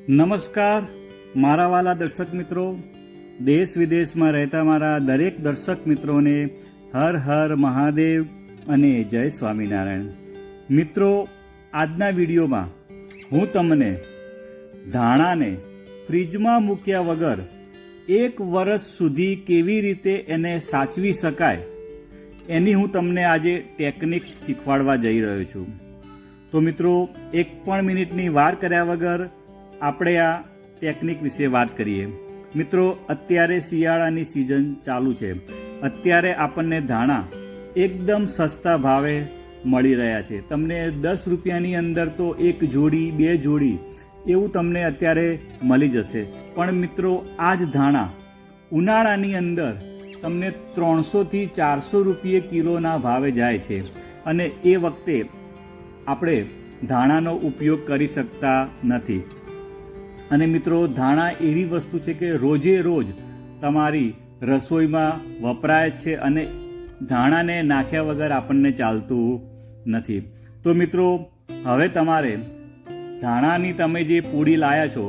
નમસ્કાર મારા વાલા દર્શક મિત્રો, દેશ વિદેશમાં રહેતા મારા દરેક દર્શક મિત્રોને હર હર મહાદેવ અને જય સ્વામિનારાયણ. મિત્રો, આજના વિડીયોમાં હું તમને ધાણાને ફ્રીજમાં મૂક્યા વગર 1 વર્ષ સુધી કેવી રીતે એને સાચવી શકાય એની હું તમને આજે ટેકનિક શીખવાડવા જઈ રહ્યો છું. તો મિત્રો, 1 પણ મિનિટની વાર કર્યા વગર આપણે આ ટેકનિક વિશે વાત કરીએ. મિત્રો, અત્યારે શિયાળાની સિઝન ચાલુ છે. અત્યારે આપણને ધાણા એકદમ સસ્તા ભાવે મળી રહ્યા છે. તમને 10 રૂપિયાની અંદર તો 1 જોડી 2 જોડી એવું તમને અત્યારે મળી જશે. પણ મિત્રો, આ જ ધાણા ઉનાળાની અંદર તમને 300થી 400 રૂપિયે કિલોના ભાવે જાય છે. અને એ વખતે આપણે ધાણાનો ઉપયોગ કરી શકતા નથી. અને મિત્રો, ધાણા એવી વસ્તુ છે કે રોજે રોજ તમારી રસોઈમાં વપરાય છે અને ધાણાને નાખ્યા વગર આપણને ચાલતું નથી. તો મિત્રો, હવે તમારે ધાણાની તમે જે પૂડી લાયા છો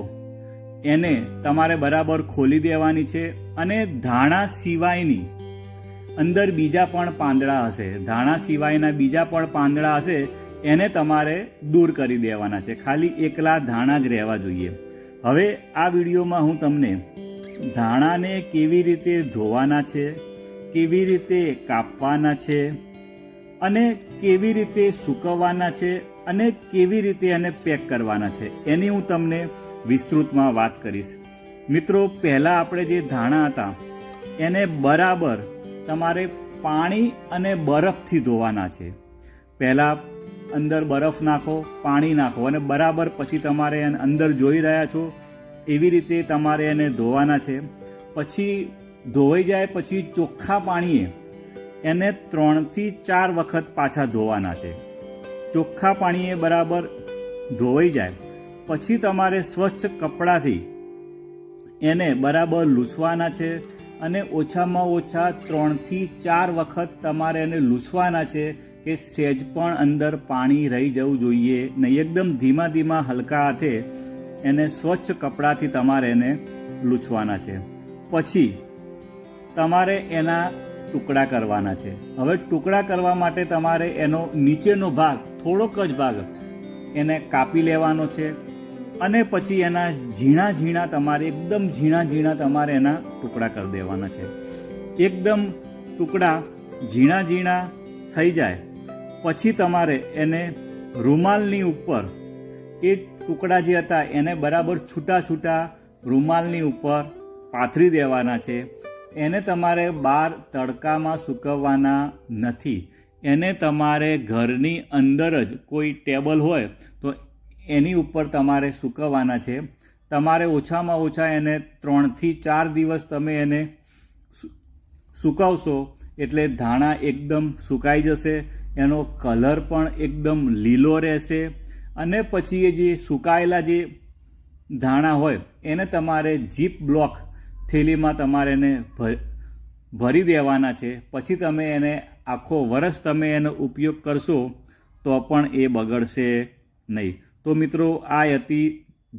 એને તમારે બરાબર ખોલી દેવાની છે. અને ધાણા સિવાયની અંદર બીજા પણ પાંદડા હશે, ધાણા સિવાયના બીજા પણ પાંદડા હશે, એને તમારે દૂર કરી દેવાના છે. ખાલી એકલા ધાણા જ રહેવા જોઈએ. હવે આ વિડીયોમાં હું તમને ધાણાને કેવી રીતે ધોવાના છે, કેવી રીતે કાપવાના છે અને કેવી રીતે સૂકવવાના છે અને કેવી રીતે એને પેક કરવાના છે એની હું તમને વિસ્તૃતમાં વાત કરીશ. મિત્રો, પહેલાં આપણે જે ધાણા હતા એને બરાબર તમારે પાણી અને બરફથી ધોવાના છે. પહેલાં અંદર બરફ નાખો, પાણી નાખો અને બરાબર પછી તમારે એને અંદર જોઈ રહ્યા છો એવી રીતે તમારે એને ધોવાના છે. પછી ધોવાઈ જાય પછી ચોખ્ખા પાણીએ એને 3થી 4 વખત પાછા ધોવાના છે. ચોખ્ખા પાણીએ બરાબર ધોવાઈ જાય પછી તમારે સ્વચ્છ કપડાથી એને બરાબર લૂછવાના છે. અને ઓછામાં ઓછા 3થી 4 વખત તમારે એને લૂછવાના છે કે સહેજ પણ અંદર પાણી રહી જવું જોઈએ નહીં. એકદમ ધીમા ધીમા હલકા હાથે એને સ્વચ્છ કપડાથી તમારે એને લૂછવાના છે. પછી તમારે એના ટુકડા કરવાના છે. હવે ટુકડા કરવા માટે તમારે એનો નીચેનો ભાગ, થોડોક જ ભાગ એને કાપી લેવાનો છે. અને પછી એના ઝીણા ઝીણા તમારે એકદમ ઝીણા ઝીણા તમારે એના ટુકડા કરી દેવાના છે. એકદમ ટુકડા ઝીણા ઝીણા થઈ જાય પછી તમારે એને રૂમાલની ઉપર એ ટુકડા જે હતા એને બરાબર છૂટા છૂટા રૂમાલની ઉપર પાથરી દેવાના છે. એને તમારે બહાર તડકામાં સૂકવવાના નથી. એને તમારે ઘરની અંદર જ કોઈ ટેબલ હોય તો એની ઉપર તમારે સૂકવવાના છે. તમારે ઓછામાં ઓછા એને 3થી 4 દિવસ તમે એને સૂકવશો એટલે ધાણા એકદમ સુકાઈ જશે. એનો કલર પણ એકદમ લીલો રહેશે. અને પછી એ જે સુકાયેલા જે ધાણા હોય એને તમારે જીપ બ્લોક થેલીમાં તમારે એને ભરી દેવાના છે. પછી તમે એને આખો વર્ષ તમે એનો ઉપયોગ કરશો તો પણ એ બગડશે નહીં. તો મિત્રો, આ હતી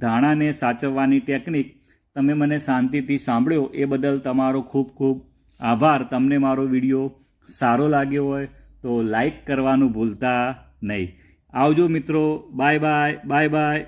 ધાણાને સાચવવાની ટેકનિક. તમે મને શાંતિથી સાંભળ્યો એ બદલ તમારો ખૂબ ખૂબ આભાર. તમને મારો વિડીયો સારો લાગ્યો હોય તો લાઈક કરવાનું ભૂલતા નહીં. આવજો મિત્રો. Bye bye bye bye.